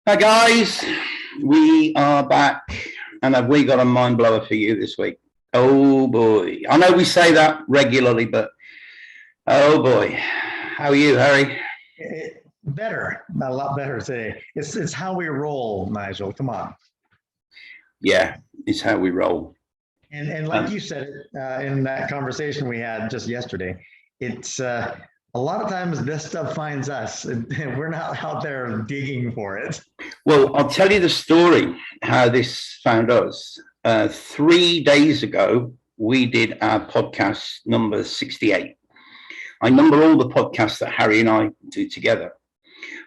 Hi guys, we are back and have we got a mind blower for you this week? Oh boy, I know we say that regularly, but oh boy, how are you, Harry? Better, a lot better today. It's how we roll, Nigel. Come on. Yeah, it's how we roll. And like you said in that conversation we had just yesterday, it's a lot of times this stuff finds us. We're not out there digging for it. Well, I'll tell you the story how this found us. 3 days ago, we did our podcast number 68. I number all the podcasts that Harry and I do together.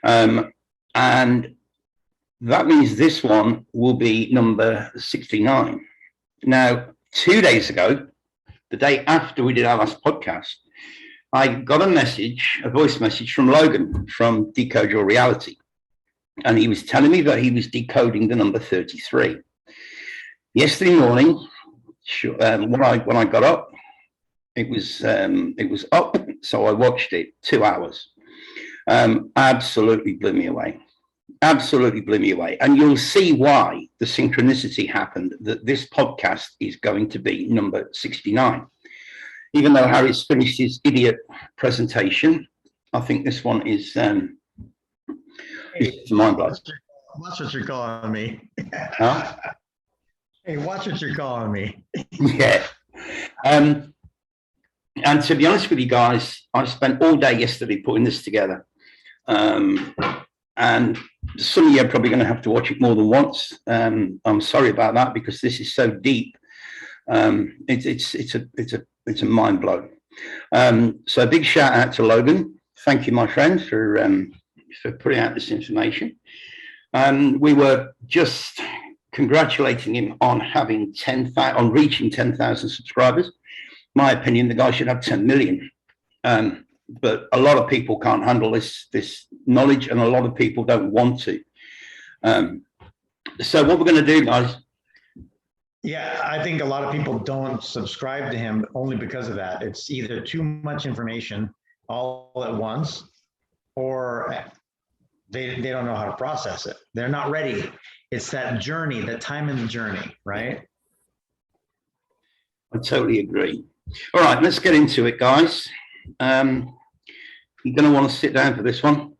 And that means this one will be number 69. Now, 2 days ago, the day after we did our last podcast, I got a voice message from Logan from Decode Your Reality. And he was telling me that he was decoding the number 33. Yesterday morning, when I got up, it was up, so I watched it 2 hours. Absolutely blew me away. Absolutely blew me away. And you'll see why the synchronicity happened, that this podcast is going to be number 69. Even though Harry's finished his idiot presentation, I think this one is mind blowing. Watch what you're calling me. Huh? Hey, watch what you're calling me. Yeah. And to be honest with you guys, I spent all day yesterday putting this together. And some of you are probably going to have to watch it more than once. I'm sorry about that because this is so deep. It's a mind blow. So a big shout out to Logan. Thank you, my friend, for putting out this information. We were just congratulating him on having reaching 10,000 subscribers. My opinion, the guy should have 10 million. But a lot of people can't handle this knowledge, and a lot of people don't want to. So what we're going to do, guys. Yeah, I think a lot of people don't subscribe to him only because of that. It's either too much information all at once, or they don't know how to process it. They're not ready. It's that journey, that time in the journey, right? I totally agree. All right, let's get into it, guys. You're going to want to sit down for this one.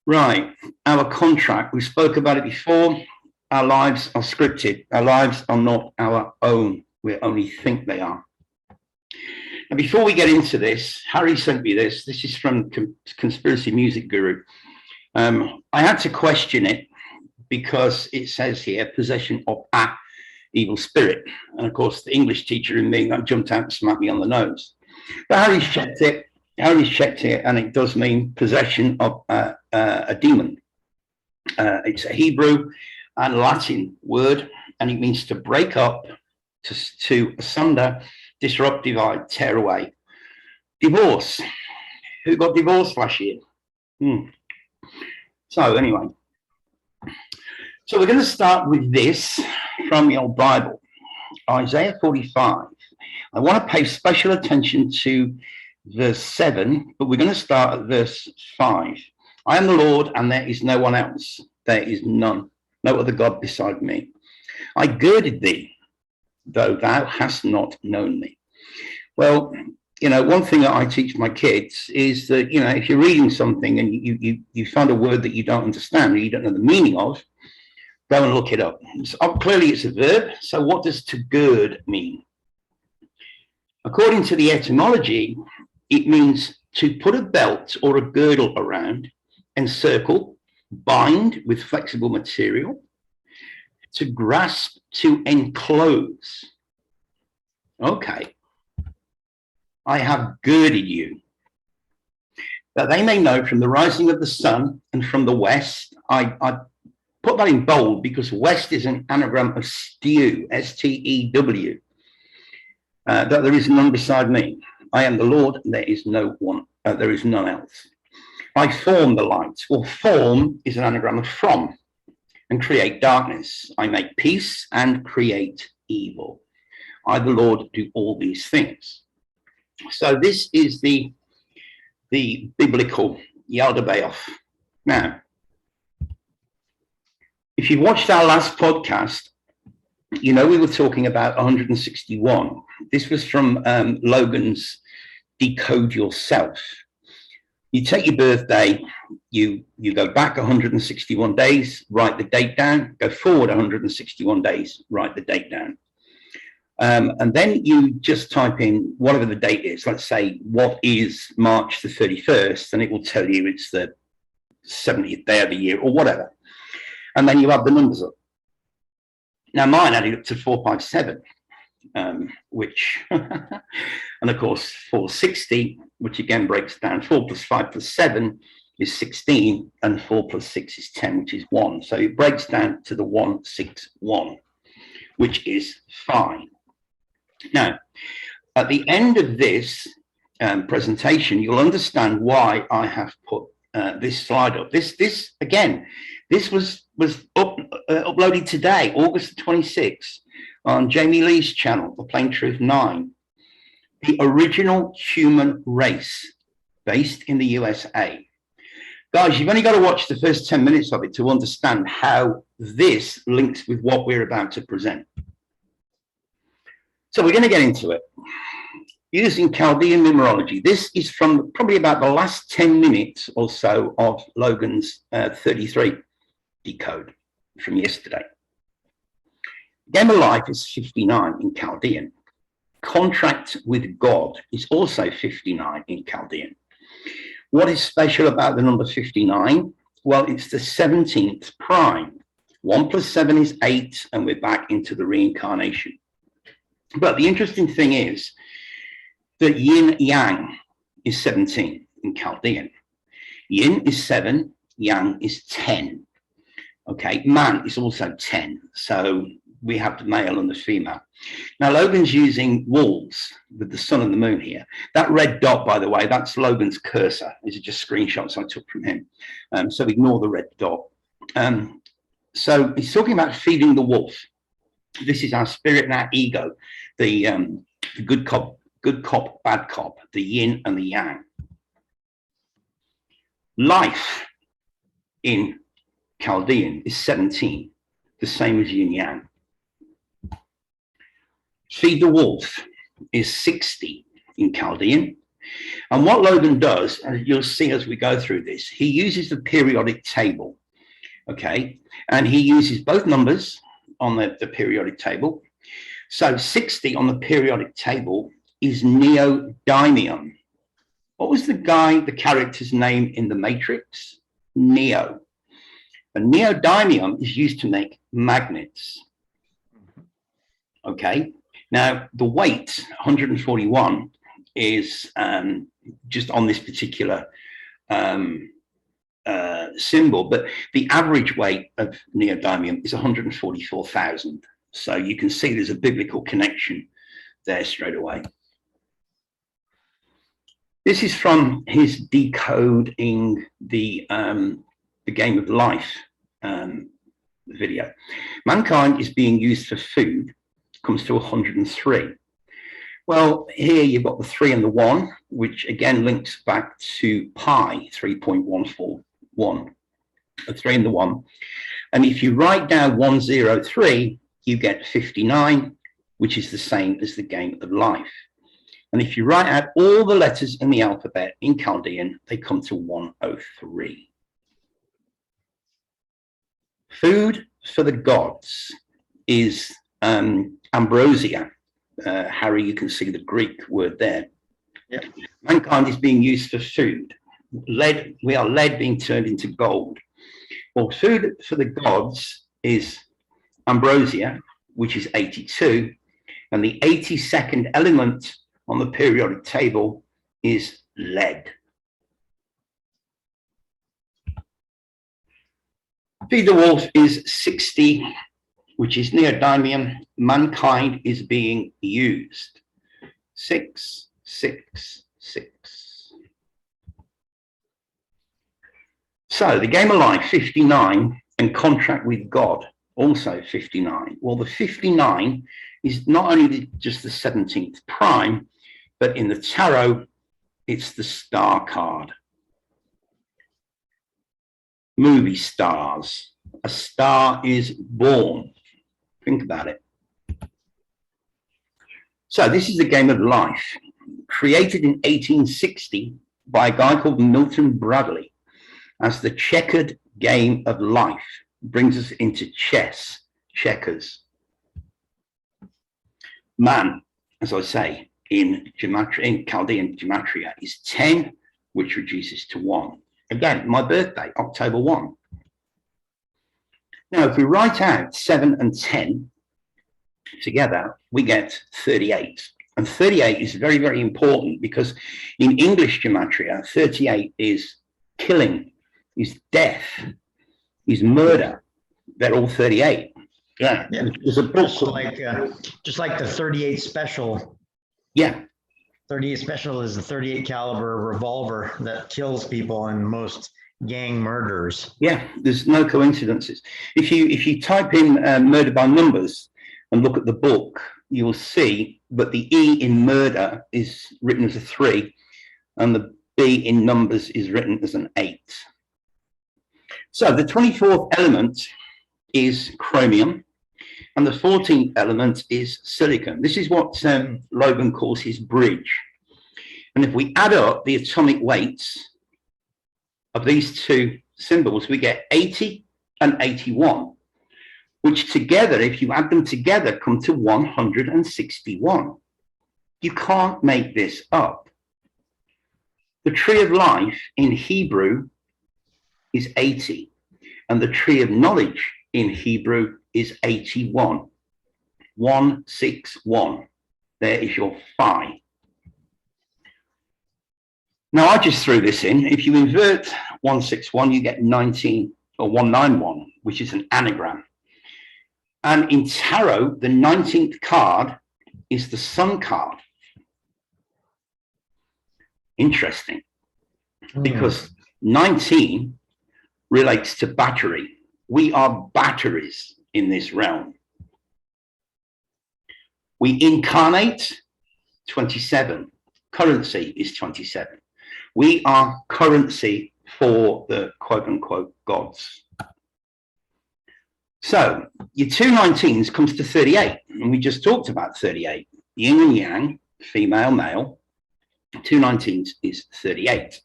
Right, our contract. We spoke about it before. Our lives are scripted. Our lives are not our own. We only think they are. And before we get into this, Harry sent me this. This is from Conspiracy Music Guru. I had to question it because it says here, possession of an evil spirit. And of course, the English teacher in me jumped out and smacked me on the nose. But Harry's checked it. And it does mean possession of a demon. It's a Hebrew and Latin word, and it means to break up, to asunder, disrupt, divide, tear away. Divorce. Who got divorced last year? So anyway, so we're going to start with this from the old Bible, Isaiah 45. I want to pay special attention to verse 7, but we're going to start at verse 5. I am the Lord, and there is no one else. There is none, no other God beside me. I girded thee, though thou hast not known me. Well, one thing that I teach my kids is that, if you're reading something and you find a word that you don't understand or you don't know the meaning of, go and look it up. So clearly it's a verb. So what does to gird mean? According to the etymology, it means to put a belt or a girdle around, encircle, bind with flexible material, to grasp, to enclose. Okay. I have girded you, that they may know from the rising of the sun and from the west. I put that in bold because west is an anagram of stew, S-T-E-W, that there is none beside me. I am the Lord, and there is no one, there is none else. I form the light. Well, form is an anagram of from, and create darkness. I make peace and create evil. I, the Lord, do all these things. So this is the biblical Yaldabaoth Now, if you watched our last podcast, you know we were talking about 161. This was from Logan's Decode Yourself. You take your birthday, you go back 161 days, write the date down, go forward 161 days, write the date down. And then you just type in whatever the date is. Let's say, what is March the 31st? And it will tell you it's the 70th day of the year or whatever. And then you add the numbers up. Now, mine added up to 457, which, and of course, 460, which again breaks down 4 plus 5 plus 7 is 16, and 4 plus 6 is 10, which is 1. So it breaks down to the 161, which is fine. Now, at the end of this presentation, you'll understand why I have put this slide up. This again, this was uploaded today, August 26th, on Jamie Lee's channel, The Plain Truth 9. The original human race, based in the USA. Guys, you've only got to watch the first 10 minutes of it to understand how this links with what we're about to present. So we're going to get into it. Using Chaldean numerology. This is from probably about the last 10 minutes or so of Logan's 33 decode from yesterday. Game of life is 59 in Chaldean. Contract with God is also 59 in Chaldean. What is special about the number 59? Well, it's the 17th prime. 1 plus 7 is 8, and we're back into the reincarnation. But the interesting thing is that yin yang is 17 in Chaldean. Yin is 7, yang is 10. Okay, man is also 10. So we have the male and the female. Now, Logan's using wolves with the sun and the moon here. That red dot, by the way, that's Logan's cursor. These are just screenshots I took from him. So ignore the red dot. So he's talking about feeding the wolf. This is our spirit and our ego, the good cop, bad cop, the yin and the yang. Life in Chaldean is 17, the same as yin yang. Feed the wolf is 60 in Chaldean. And what Logan does, and you'll see as we go through this, he uses the periodic table, okay? And he uses both numbers on the periodic table. So 60 on the periodic table is neodymium. What was the character's name in the Matrix? Neo. And neodymium is used to make magnets. Okay. Now, the weight, 141, is just on this particular symbol, but the average weight of neodymium is 144,000. So you can see there's a biblical connection there straight away. This is from his decoding the game of life video. Mankind is being used for food, comes to 103. Well, here you've got the 3 and the 1, which again links back to pi 3.141, the 3 and the 1. And if you write down 103, you get 59, which is the same as the game of life. And if you write out all the letters in the alphabet in Chaldean, they come to 103. Food for the gods is ambrosia. Harry, you can see the Greek word there. Yep. Mankind is being used for food. Lead, we are lead being turned into gold. Well, food for the gods is ambrosia, which is 82, and the 82nd element on the periodic table is lead. Feed the wolf is 60, which is neodymium. Mankind is being used. 6, 6, 6. So the game of life, 59, and contract with God, also 59. Well, the 59 is not only just the 17th prime, but in the tarot, it's the star card. movie stars. A star is born. Think about it. So this is the game of life, created in 1860 by a guy called Milton Bradley as the checkered game of life. Brings us into chess, checkers. Man, as I say, in gematria, in Chaldean gematria, is 10, which reduces to 1. Again, my birthday, October 1. Now, if we write out 7 and 10 together, we get 38. And 38 is very, very important because in English gematria, 38 is killing, is death, is murder. They're all 38. Yeah. There's a book just like the 38 special. Yeah. 38 special is the 38 caliber revolver that kills people in most gang murders. Yeah, there's no coincidences. If you type in murder by numbers and look at the book, you will see that the E in murder is written as a 3 and the B in numbers is written as an 8. So the 24th element is chromium and the 14th element is silicon. This is what Logan calls his bridge. And if we add up the atomic weights of these two symbols, we get 80 and 81, which together, if you add them together, come to 161. You can't make this up. The tree of life in Hebrew is 80, and the tree of knowledge in Hebrew is 81. 161. There is your phi. Now, I just threw this in. If you invert 161, you get 19 or 191, which is an anagram. And in tarot, the 19th card is the sun card. Interesting, because 19 relates to battery. We are batteries in this realm. We incarnate 27. Currency is 27. We are currency for the quote unquote gods. So your 2 19s comes to 38. And we just talked about 38. Yin and yang, female, male. 2 19s is 38.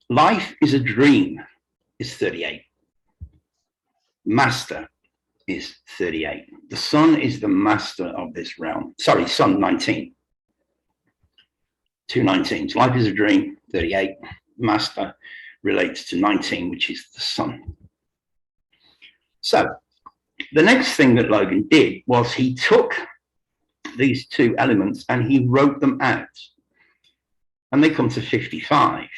Life is a dream is 38. Master is 38. The sun is the master of this realm. Sorry, sun 19. 2 19s. Life is a dream, 38. Master relates to 19, which is the sun. So the next thing that Logan did was he took these two elements and he wrote them out. And they come to 55,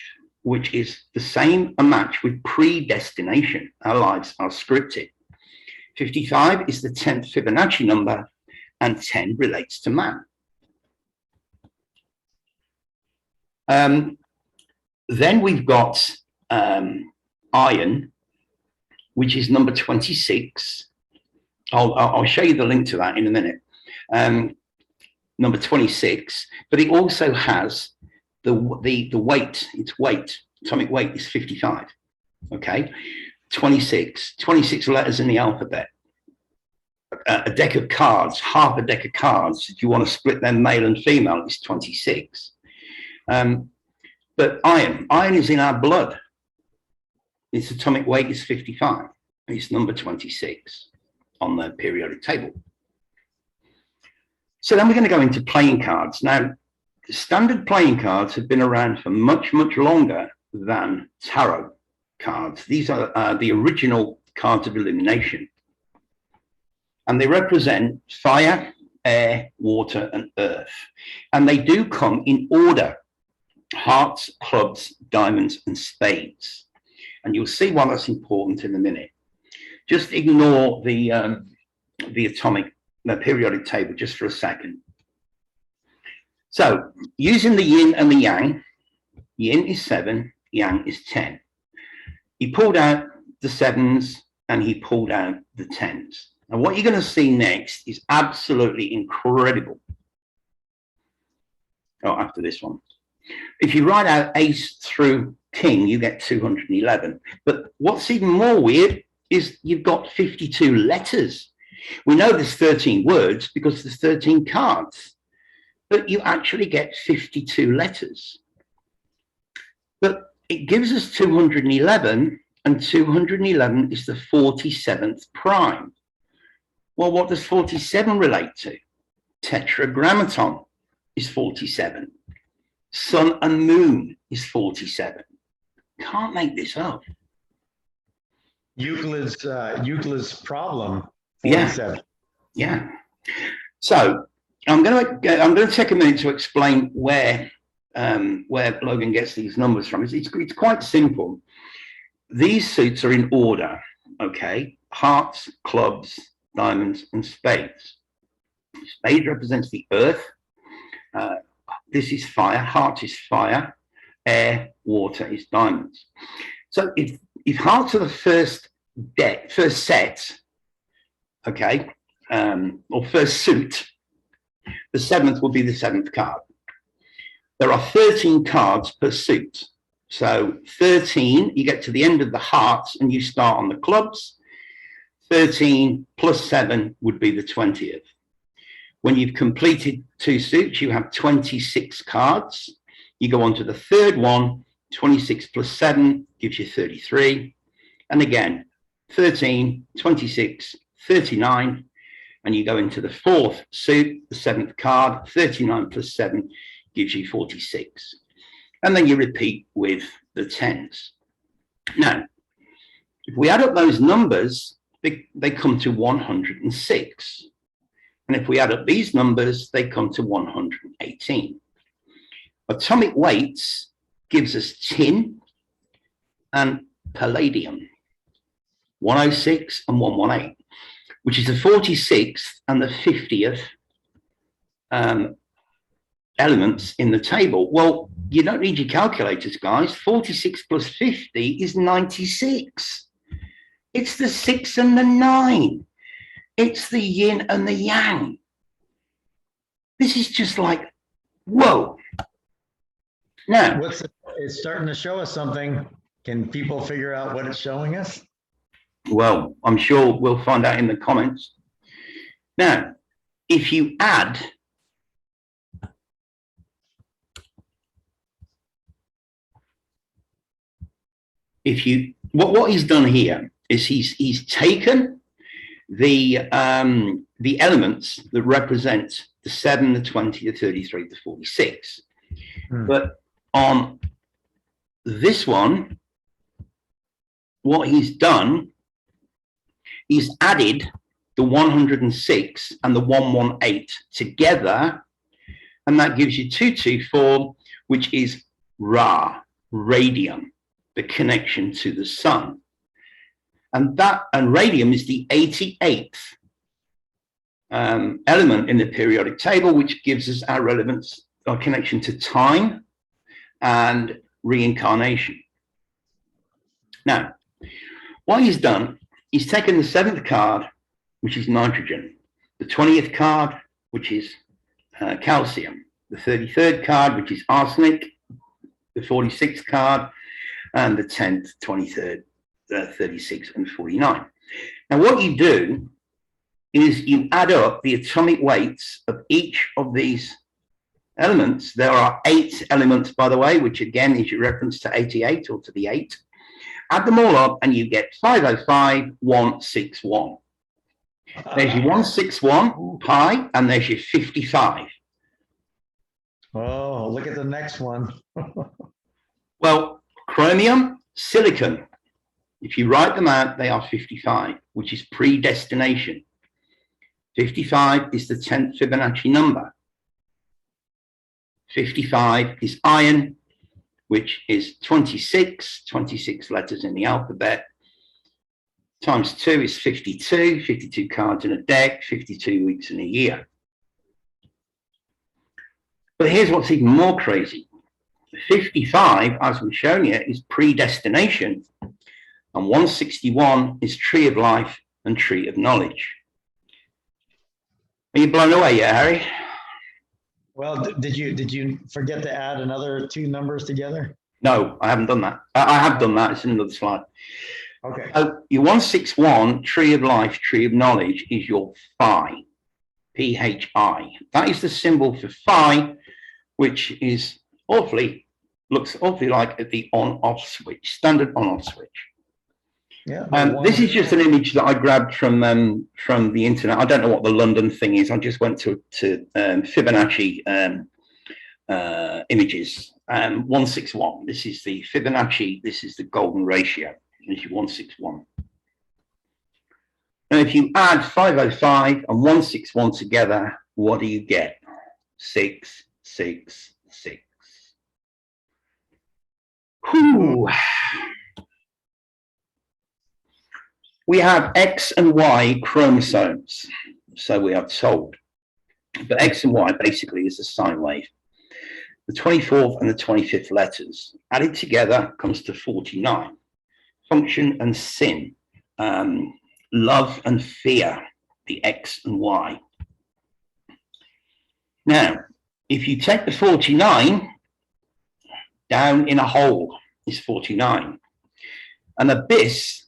which is the same a match with predestination. Our lives are scripted. 55 is the 10th Fibonacci number, and 10 relates to man. Then we've got iron, which is number 26. I'll show you the link to that in a minute. Number 26, but it also has the weight. Its weight, atomic weight, is 55. Okay, 26 letters in the alphabet. A deck of cards, half a deck of cards. If you want to split them male and female, it's 26. But iron is in our blood. Its atomic weight is 55. It's number 26 on the periodic table. So then we're going to go into playing cards. Now, standard playing cards have been around for much, much longer than tarot cards. These are the original cards of elimination. And they represent fire, air, water, and earth. And they do come in order: hearts, clubs, diamonds, and spades. And you'll see why that's important in a minute. Just ignore the periodic table just for a second. So using the yin and the yang, yin is 7, yang is 10. He pulled out the 7s and he pulled out the 10s. And what you're going to see next is absolutely incredible. Oh, after this one. If you write out ace through king, you get 211. But what's even more weird is you've got 52 letters. We know there's 13 words because there's 13 cards, but you actually get 52 letters. But it gives us 211, and 211 is the 47th prime. Well, what does 47 relate to? Tetragrammaton is 47. Sun and moon is 47. Can't make this up. Euclid's problem. 47. Yeah. So I'm going to take a minute to explain where Logan gets these numbers from. It's quite simple. These suits are in order. Okay, hearts, clubs, diamonds, and spades. Spade represents the earth. This is fire. Heart is fire. Air, water is diamonds. So if hearts are the first set, okay, or first suit, the seventh will be the seventh card. There are 13 cards per suit. So 13, you get to the end of the hearts and you start on the clubs. 13 plus 7 would be the 20th. When you've completed 2 suits, you have 26 cards. You go on to the third one, 26 plus 7 gives you 33. And again, 13, 26, 39. And you go into the fourth suit, the seventh card, 39 plus 7 gives you 46. And then you repeat with the tens. Now, if we add up those numbers, they come to 106. And if we add up these numbers, they come to 118. Atomic weights gives us tin and palladium, 106 and 118, which is the 46th and the 50th elements in the table. Well, you don't need your calculators, guys. 46 plus 50 is 96. It's the 6 and the 9. It's the yin and the yang. This is just like, whoa. Now, it's starting to show us something. Can people figure out what it's showing us? Well, I'm sure we'll find out in the comments. Now, if you add what he's done here is he's taken the elements that represent the 7, the 20, the 33, the 46. But on this one, what he's done, he's added the 106 and the 118 together, and that gives you 224, which is radium, the connection to the sun. And radium is the 88th element in the periodic table, which gives us our relevance, our connection to time and reincarnation. Now, what he's done, he's taken the 7th card, which is nitrogen, the 20th card, which is calcium, the 33rd card, which is arsenic, the 46th card, and the 10th, 23rd, 36, and 49. Now, what you do is you add up the atomic weights of each of these elements. There are 8 elements, by the way, which again is your reference to 88 or to the 8. Add them all up and you get 505,161. There's your 161 pi, and there's your 55. Oh, look at the next one. Well, chromium, silicon, if you write them out, they are 55, which is predestination. 55 is the 10th Fibonacci number. 55 is iron, which is 26 letters in the alphabet. Times 2 is 52, 52 cards in a deck, 52 weeks in a year. But here's what's even more crazy. 55, as we've shown you, is predestination, and 161 is tree of life and tree of knowledge. Are you blown away yet, Harry? Well, did you forget to add another two numbers together? No, I haven't done that. I have done that. It's in another slide. Okay. Your 161 tree of life, tree of knowledge is your phi, Phi. That is the symbol for phi, which is looks awfully like the on-off switch, standard on-off switch. Yeah. This is just an image that I grabbed from the internet. I don't know what the London thing is. I just went to Fibonacci images. 161. This is the Fibonacci. This is the golden ratio. This is 161. And if you add 505 and 161 together, what do you get? 666. Whew. We have X and Y chromosomes, so we are told. But X and Y basically is a sine wave. The 24th and the 25th letters added together comes to 49. Function and sin, love and fear, the X and Y. Now, if you take the 49 down in a hole, is 49. An abyss,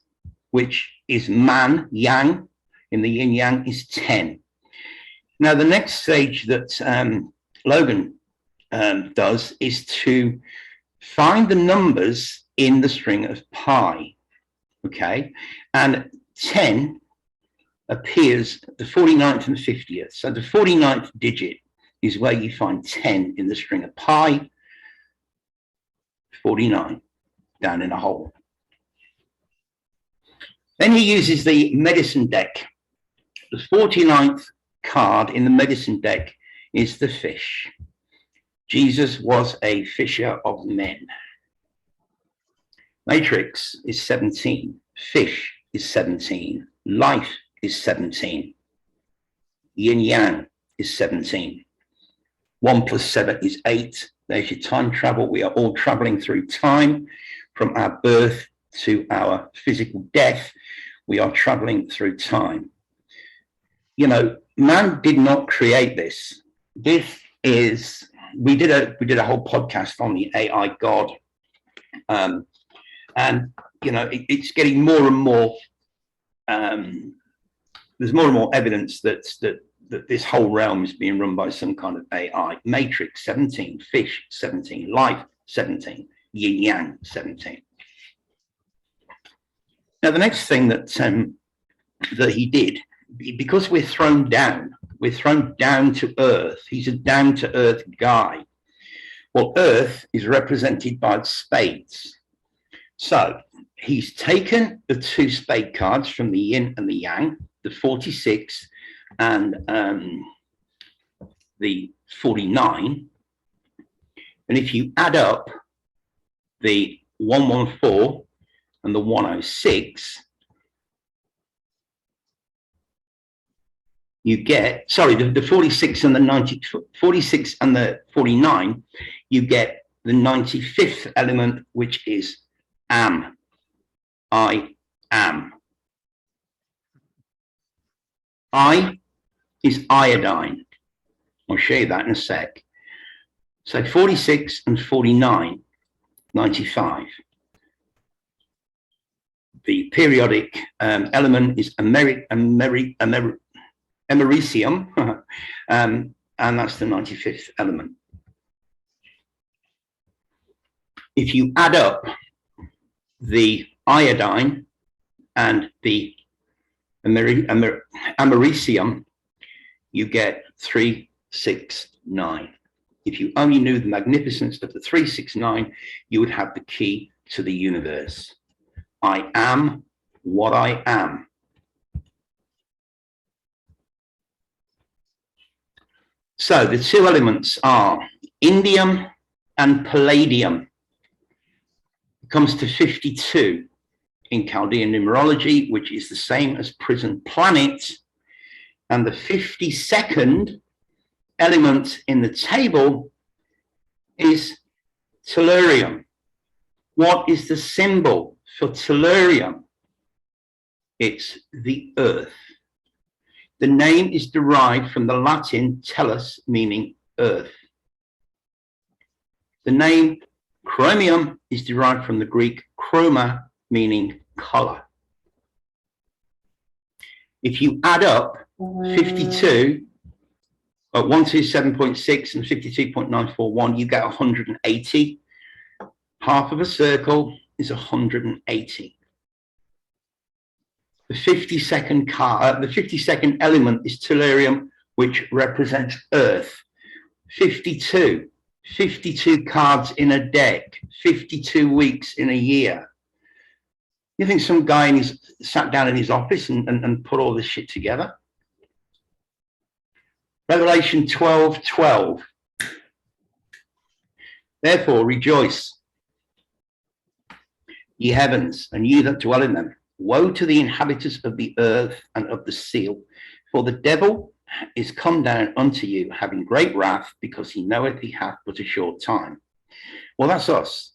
which is man, yang, in the yin yang, is 10. Now, the next stage that Logan does is to find the numbers in the string of pi, okay? And 10 appears the 49th and 50th. So the 49th digit is where you find 10 in the string of pi, 49 down in a hole. Then he uses the medicine deck. The 49th card in the medicine deck is the fish. Jesus was a fisher of men. Matrix is 17. Fish is 17. Life is 17. Yin yang is 17. 1 plus 7 is 8. There's your time travel. We are all traveling through time from our birth to our physical death. We are traveling through time. You know, man did not create this. This is, we did a whole podcast on the AI God. And, you know, it's getting more and more, there's more and more evidence that this whole realm is being run by some kind of AI. Matrix 17, fish 17, life 17, yin yang 17. Now, the next thing that he did, because we're thrown down to earth. He's a down to earth guy. Well, earth is represented by spades. So he's taken the two spade cards from the yin and the yang, the 46 and the 49. And if you add up the 114 and the 106, you get, sorry, the 46 and the 90, 46 and the 49, you get the 95th element, which is am. I am. I is iodine. I'll show you that in a sec. So 46 and 49, 95. The periodic element is americium, and that's the 95th element. If you add up the iodine and the americium, you get 369. If you only knew the magnificence of the 369, you would have the key to the universe. I am what I am. So the two elements are indium and palladium. It comes to 52 in Chaldean numerology, which is the same as prison planet. And the 52nd element in the table is tellurium. What is the symbol for tellurium? It's the earth. The name is derived from the Latin tellus, meaning Earth. The name chromium is derived from the Greek chroma, meaning color. If you add up 52, 127.6 and 52.941, you get 180. Half of a circle is 180. The 52nd element is tellurium, which represents Earth. 52 cards in a deck, 52 weeks in a year. You think some guy sat down in his office and put all this shit together? Revelation 12:12. Therefore rejoice, ye heavens, and ye that dwell in them. Woe to the inhabitants of the earth and of the seal, for the devil is come down unto you, having great wrath, because he knoweth he hath but a short time. Well, that's us.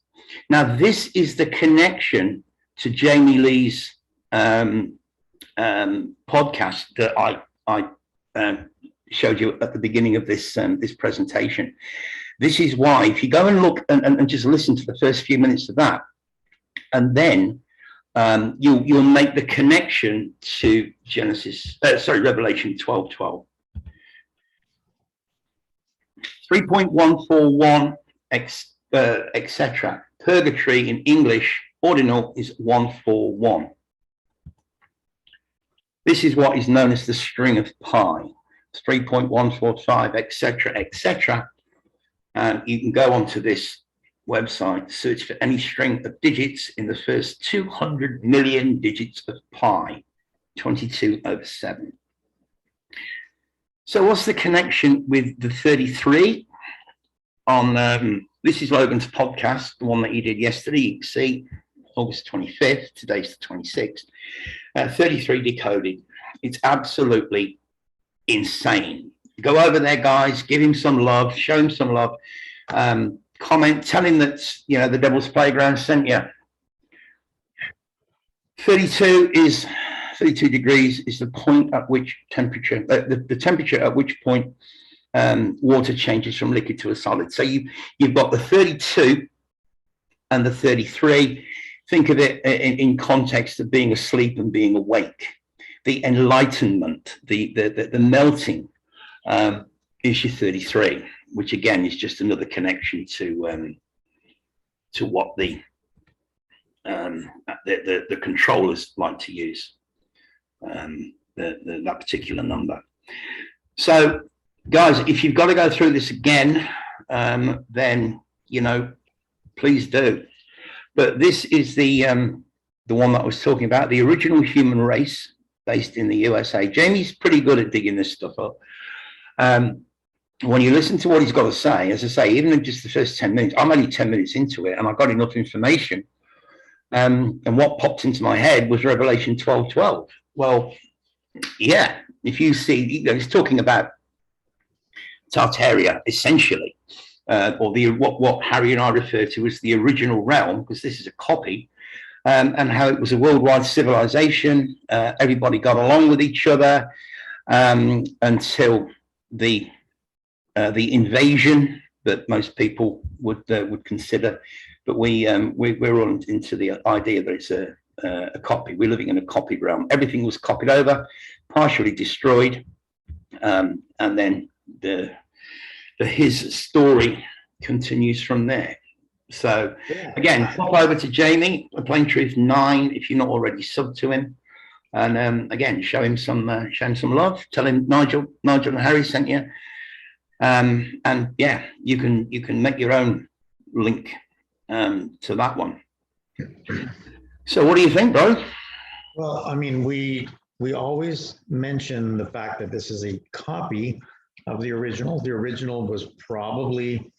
Now, this is the connection to Jamie Lee's podcast that I showed you at the beginning of this this presentation. This is why, if you go and look and just listen to the first few minutes of that, and then you'll make the connection to Revelation 12:12. 3.141, etc. Purgatory in English, ordinal, is 141. This is what is known as the string of pi. 3.145, etc., etc. And you can go onto this website, search for any string of digits in the first 200 million digits of pi, 22/7. So what's the connection with the 33 on, this is Logan's podcast, the one that he did yesterday. You can see August 25th, today's the 26th, 33 decoded. It's absolutely insane. Go over there, guys, give him some love, show him some love. Comment, tell him that, you know, the Devil's Playground sent you. 32 degrees is the point at which temperature, the temperature at which point water changes from liquid to a solid. So you've got the 32 and the 33. Think of it in context of being asleep and being awake. The enlightenment, the melting is your 33. Which again is just another connection to what the controllers like to use, that particular number. So, guys, if you've got to go through this again, then you know, please do. But this is the one that I was talking about, the original human race based in the USA. Jamie's pretty good at digging this stuff up. When you listen to what he's got to say, as I say, even in just the first 10 minutes, I'm only 10 minutes into it and I got enough information. And what popped into my head was Revelation 12:12. Well, yeah, if you see, you know, he's talking about Tartaria, essentially, or what Harry and I refer to as the original realm, because this is a copy, and how it was a worldwide civilization. Everybody got along with each other until the invasion that most people would consider, but we're on into the idea that it's a copy. We're living in a copied realm. Everything was copied over, partially destroyed, and then his story continues from there. So again, pop over to Jamie, Plain Truth 9, if you're not already subbed to him, and again, show him some love. Tell him Nigel and Harry sent you. And yeah, you can make your own link to that one. So what do you think, bro? Well, I mean, we always mention the fact that this is a copy of the original. The original was probably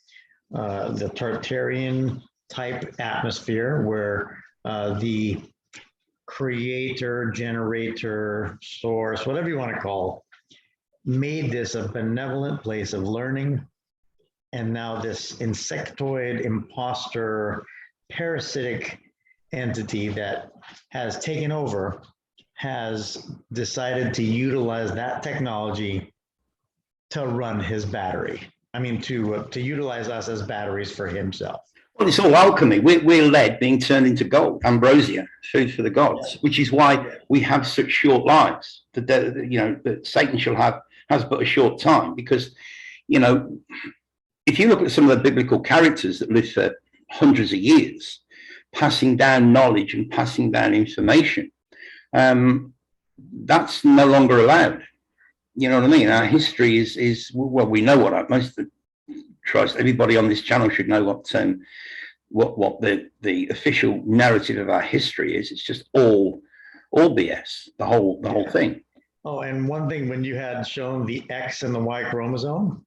the Tartarian type atmosphere where the creator, generator, source, whatever you want to call, made this a benevolent place of learning. And now this insectoid, imposter, parasitic entity that has taken over has decided to utilize that technology to run his battery. I mean, to utilize us as batteries for himself. Well, it's all alchemy. We're lead being turned into gold, ambrosia, food for the gods, which is why we have such short lives. That Satan has but a short time, because, if you look at some of the biblical characters that lived for hundreds of years, passing down knowledge and passing down information, that's no longer allowed. You know what I mean? Our history is well, we know what most of the trust. Everybody on this channel should know what the official narrative of our history is. It's just all BS. The whole thing. Oh, and one thing, when you had shown the X and the Y chromosome,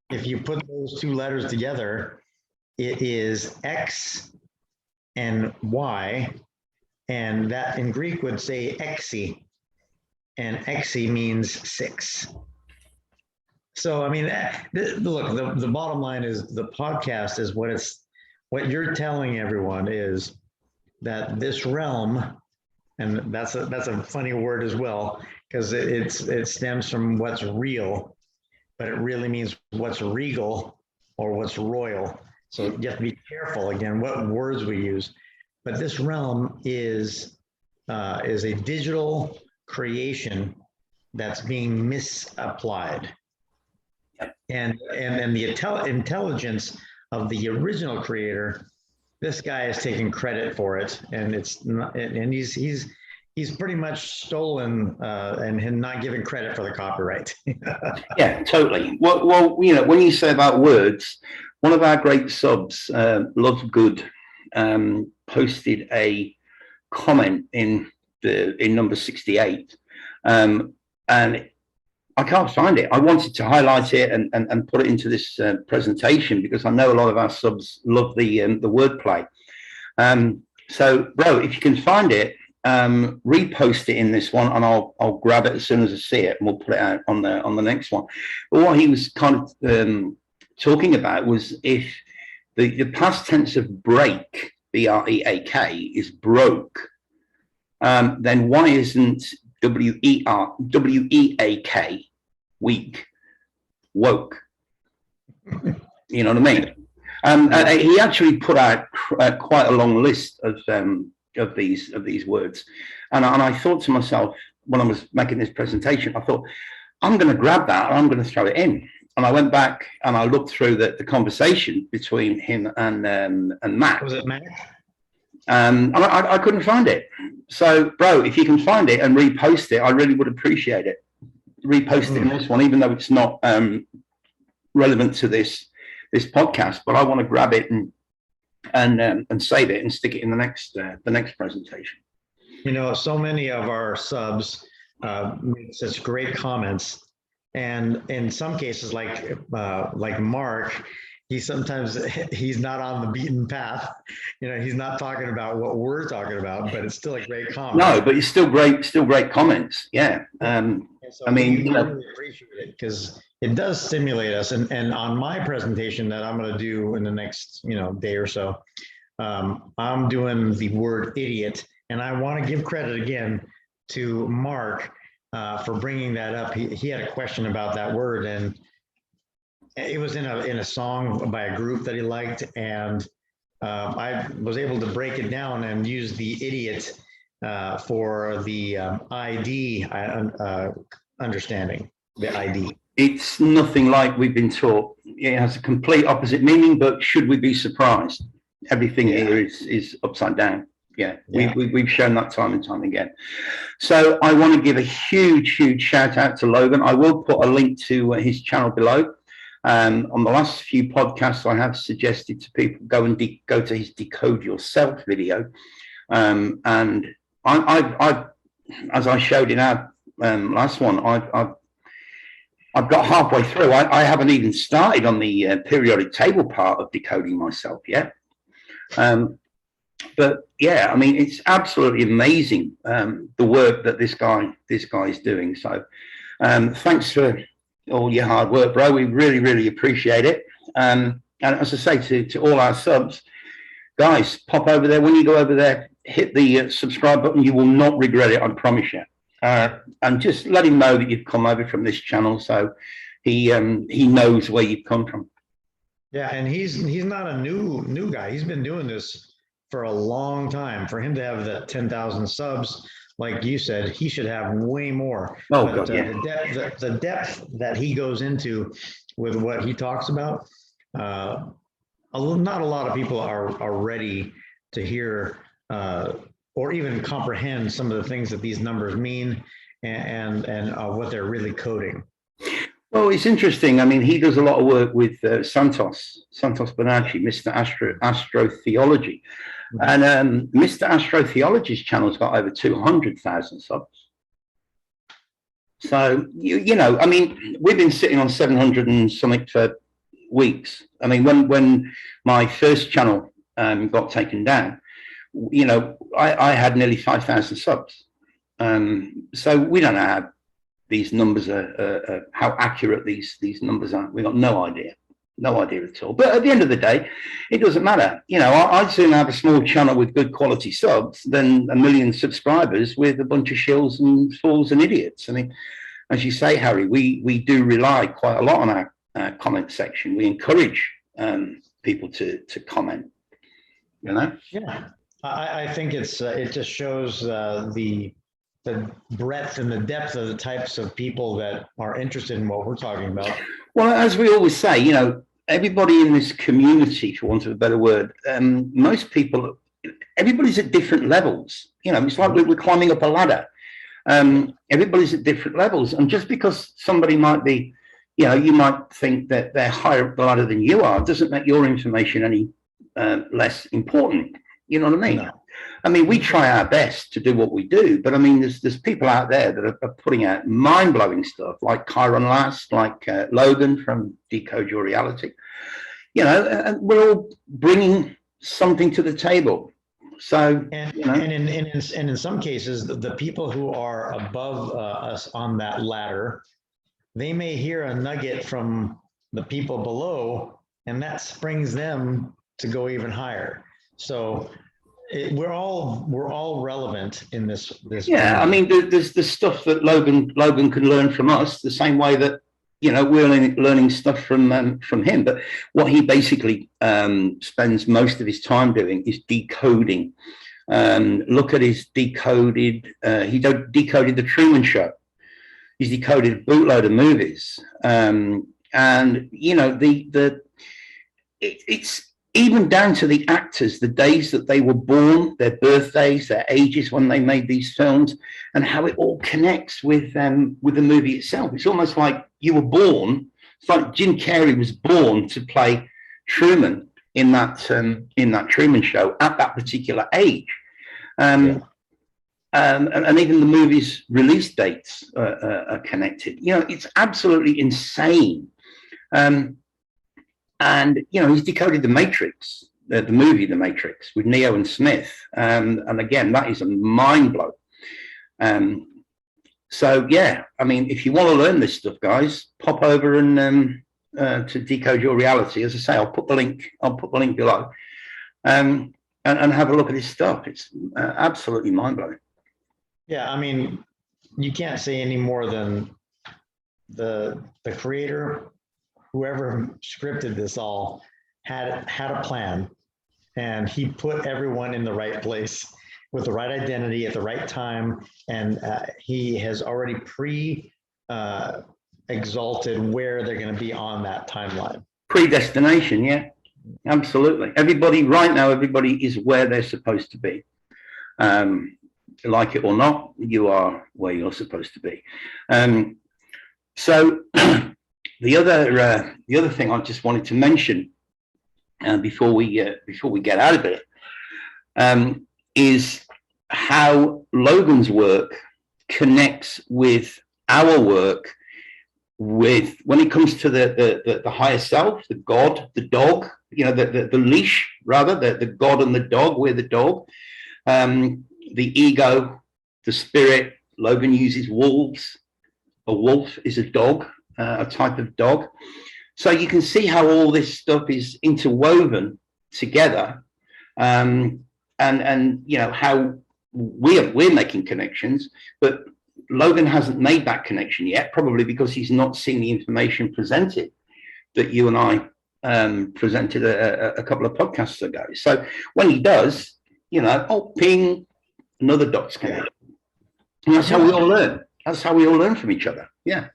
if you put those two letters together, it is X and Y, and that in Greek would say exi, and exi means 6. So, I mean, look, the bottom line is the podcast is what you're telling everyone is that this realm, and that's a funny word as well, because it stems from what's real, but it really means what's regal or what's royal. So you have to be careful, again, what words we use. But this realm is a digital creation that's being misapplied. And the intelligence of the original creator, this guy is taking credit for it, and it's not, and he's pretty much stolen and not giving credit for the copyright. Yeah, totally. Well, when you say about words, one of our great subs, Love Good, posted a comment in number 68, and I can't find it. I wanted to highlight it and put it into this presentation, because I know a lot of our subs love the wordplay. So, bro, if you can find it, repost it in this one, and I'll grab it as soon as I see it, and we'll put it out on the next one. But what he was kind of talking about was, if the past tense of break, B-R-E-A-K, is broke, then why isn't W-E-A-K, weak, woke? You know what I mean? He actually put out quite a long list of these words, and I thought to myself, when I was making this presentation, I thought, I'm going to grab that and I'm going to throw it in. And I went back and I looked through the conversation between him and Matt. Was it Matt? And I couldn't find it. So, bro, if you can find it and repost it, I really would appreciate it. Repost it in this one, even though it's not relevant to this podcast. But I want to grab it and save it and stick it in the next presentation. So many of our subs make such great comments, and in some cases, like Mark, he's not on the beaten path. He's not talking about what we're talking about, but it's still a great comment. No, but it's still great comments. Yeah. So I mean, really appreciate it, because it does stimulate us. And on my presentation that I'm going to do in the next, day or so, I'm doing the word idiot, and I want to give credit again to Mark for bringing that up. He had a question about that word, and it was in a song by a group that he liked, and I was able to break it down and use the idiot for the ID understanding, the ID. It's nothing like we've been taught. It has a complete opposite meaning, but should we be surprised? Everything here is upside down. Yeah, we've shown that time and time again. So I want to give a huge shout out to Logan. I will put a link to his channel below. On the last few podcasts, I have suggested to people go to his Decode Yourself video, and I as I showed in our last one, I've got halfway through. I haven't even started on the periodic table part of decoding myself yet. But yeah, I mean, it's absolutely amazing, the work that this guy is doing. So thanks for all your hard work, bro. We really appreciate it. And as I say to all our subs, guys, pop over there. When you go over there, hit the subscribe button. You will not regret it, I promise you. And just let him know that you've come over from this channel, so he knows where you've come from. Yeah, and he's not a new guy. He's been doing this for a long time. For him to have the 10,000 subs, like you said, he should have way more. Oh, But God, yeah. the depth that he goes into with what he talks about, not a lot of people are ready to hear or even comprehend some of the things that these numbers mean and what they're really coding. Well, it's interesting. I mean, he does a lot of work with Santos Bonacci, Mr. Astrotheology. And Mr. Astrotheology's channel's got over 200,000 subs. So, you know, I mean, we've been sitting on 700 and something for weeks. I mean, when my first channel got taken down, you know, I had nearly 5,000 subs. So we don't know how these numbers are how accurate these numbers are. We've got no idea at all. But at the end of the day, it doesn't matter. You know, I'd sooner have a small channel with good quality subs than a million subscribers with a bunch of shills and fools and idiots. I mean, as you say, Harry, we do rely quite a lot on our comment section. We encourage people to comment. You know? Yeah, I think it just shows the breadth and the depth of the types of people that are interested in what we're talking about. Well, as we always say, you know, everybody in this community, for want of a better word, most people, everybody's at different levels. You know, it's like we're climbing up a ladder. Everybody's at different levels. And just because somebody might be, you know, you might think that they're higher up the ladder than you are, doesn't make your information any less important. You know what I mean? No. I mean, we try our best to do what we do, but I mean, there's people out there that are putting out mind-blowing stuff, like Chiron Last, like Logan from Decode Your Reality. You know, and we're all bringing something to the table. So, and, you know, and in some cases, the people who are above us on that ladder, they may hear a nugget from the people below, and that springs them to go even higher. So we're all relevant in this. Yeah, I mean, there's the stuff that Logan can learn from us, the same way that, you know, we're learning stuff from him. But what he basically spends most of his time doing is decoding. Look at his decoded. He decoded the Truman Show. He's decoded a bootload of movies, and you know it's even down to the actors, the days that they were born, their birthdays, their ages when they made these films, and how it all connects with the movie itself. It's almost like you were born. It's like Jim Carrey was born to play Truman in that Truman Show at that particular age, and even the movie's release dates are connected. You know, it's absolutely insane. And, you know, he's decoded The Matrix, the movie The Matrix with Neo and Smith. And again, that is a mind blow. So, yeah, I mean, if you want to learn this stuff, guys, pop over and to Decode Your Reality. As I say, I'll put the link below and have a look at his stuff. It's absolutely mind blowing. Yeah, I mean, you can't say any more than the creator, whoever scripted this all had a plan, and he put everyone in the right place with the right identity at the right time, and he has already exalted where they're going to be on that timeline. Predestination, yeah, absolutely. Everybody is where they're supposed to be. Like it or not, you are where you're supposed to be. So. The other thing I just wanted to mention before we get out of it is how Logan's work connects with our work with when it comes to the higher self, the God, the dog, you know, the leash rather, the God and the dog. We're the dog, the ego, the spirit. Logan uses wolves. A wolf is a dog. A type of dog. So you can see how all this stuff is interwoven together, and you know how we're making connections, but Logan hasn't made that connection yet, probably because he's not seen the information presented that you and I presented a couple of podcasts ago. So when he does, oh, ping, another dot's connected. And that's how we all learn. That's how we all learn from each other. Yeah.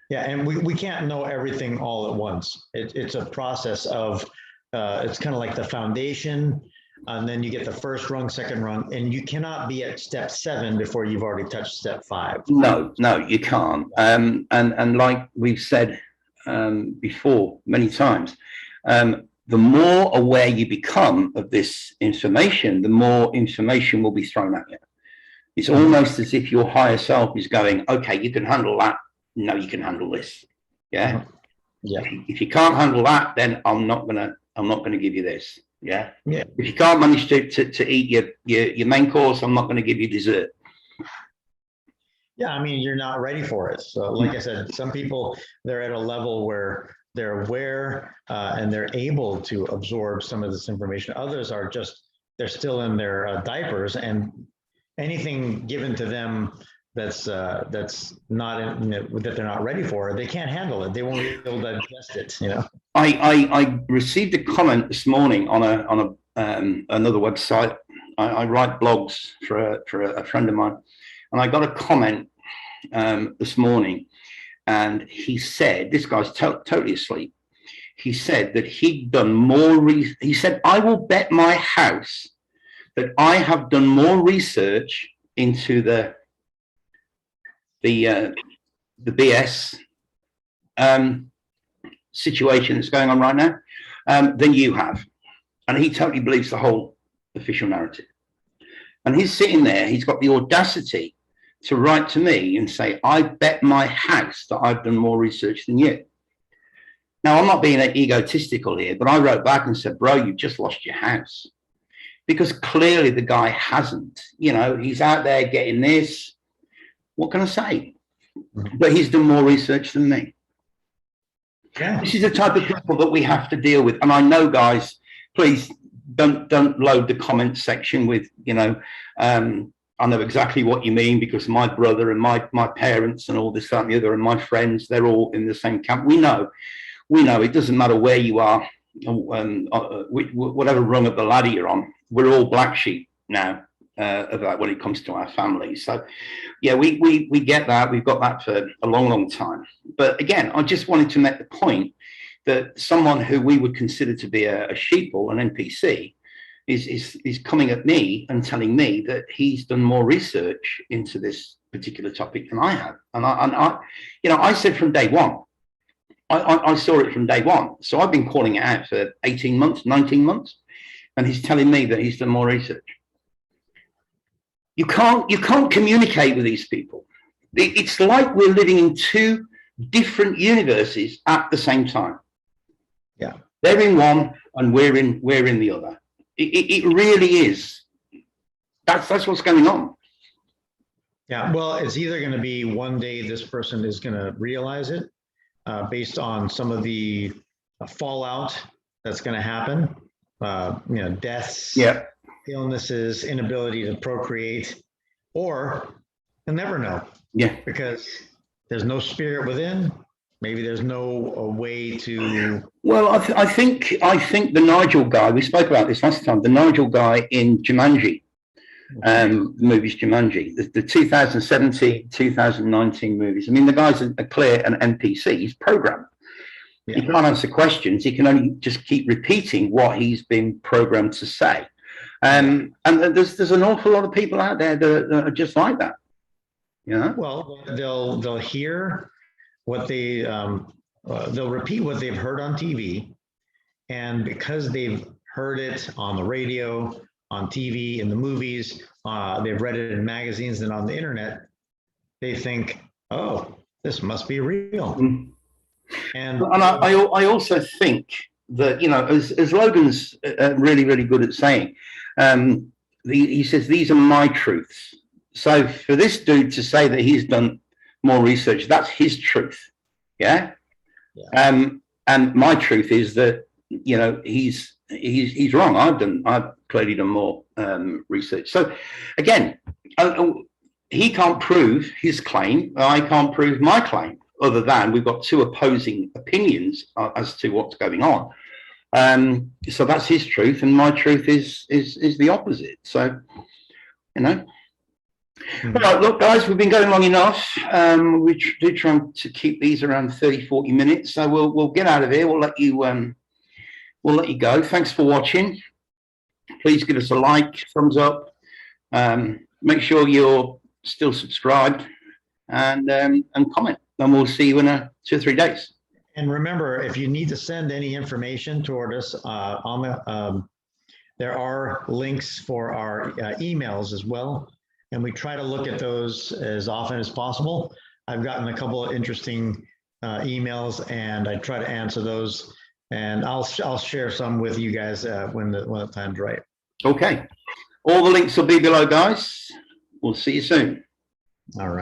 Yeah, and we can't know everything all at once. It's a process of, it's kind of like the foundation, and then you get the first rung, second rung, and you cannot be at step 7 before you've already touched step 5. No, you can't. And like we've said before many times, the more aware you become of this information, the more information will be thrown at you. It's almost as if your higher self is going, okay, you can handle that. No, you can handle this. Yeah. Yeah. If you can't handle that, then I'm not gonna give you this. Yeah. Yeah. If you can't manage to eat your main course, I'm not going to give you dessert. Yeah, I mean, you're not ready for it. So like I said, some people, they're at a level where they're aware and they're able to absorb some of this information. Others are just, they're still in their diapers, and anything given to them that's not that they're not ready for, they can't handle it. They won't be able to digest it. I received a comment this morning on another website. I write blogs for a friend of mine, and I got a comment this morning, and he said, this guy's totally asleep. He said that he'd done more. He said, I will bet my house that I have done more research into the BS situation that's going on right now than you have. And he totally believes the whole official narrative. And he's sitting there, he's got the audacity to write to me and say, I bet my house that I've done more research than you. Now, I'm not being egotistical here, but I wrote back and said, bro, you've just lost your house. Because clearly the guy hasn't. He's out there getting this. What can I say? But he's done more research than me. Yeah. This is the type of people that we have to deal with. And I know, guys, please don't load the comment section with, I know exactly what you mean, because my brother and my parents and all this, that, and the other, and my friends, they're all in the same camp. We know it doesn't matter where you are, whatever rung of the ladder you're on, we're all black sheep now about when it comes to our families. So yeah, we get that. We've got that for a long time. But again, I just wanted to make the point that someone who we would consider to be a sheeple, an NPC, is coming at me and telling me that he's done more research into this particular topic than I have. And I said from day one, I saw it from day one. So I've been calling it out for 18 months, 19 months, and he's telling me that he's done more research. You can't communicate with these people. It's like we're living in two different universes at the same time. Yeah, they're in one and we're in the other. It really is. That's what's going on. Yeah, well, it's either going to be one day this person is going to realize it based on some of the fallout that's going to happen, deaths, yeah, illnesses, inability to procreate, or you'll never know. Yeah, because there's no spirit within. Maybe there's no way to. Well, I think the Nigel guy, we spoke about this last time, the Nigel guy in Jumanji, the movies Jumanji, the 2017, 2019 movies. I mean, the guy's a clear an NPC. He's programmed. Yeah. He can't answer questions. He can only just keep repeating what he's been programmed to say. And there's an awful lot of people out there that are just like that. Well, they'll hear what they'll repeat what they've heard on TV, and because they've heard it on the radio, on TV, in the movies, they've read it in magazines and on the internet, they think, oh, this must be real. Mm. And I also think that, as Logan's really, really good at saying, he says, these are my truths. So for this dude to say that he's done more research, that's his truth. Yeah. And my truth is that, he's wrong. I've clearly done more research. So again, he can't prove his claim. I can't prove my claim, other than we've got two opposing opinions as to what's going on. So that's his truth, and my truth is the opposite. So, you know. All right, look, guys, we've been going long enough. We do try to keep these around 30, 40 minutes. So we'll get out of here. We'll let you go. Thanks for watching. Please give us a like, thumbs up. Make sure you're still subscribed, and comment. And we'll see you in 2 or 3 days. And remember, if you need to send any information toward us there are links for our emails as well. And we try to look at those as often as possible. I've gotten a couple of interesting emails, and I try to answer those. And I'll share some with you guys when the time's right. Okay. All the links will be below, guys. We'll see you soon. All right.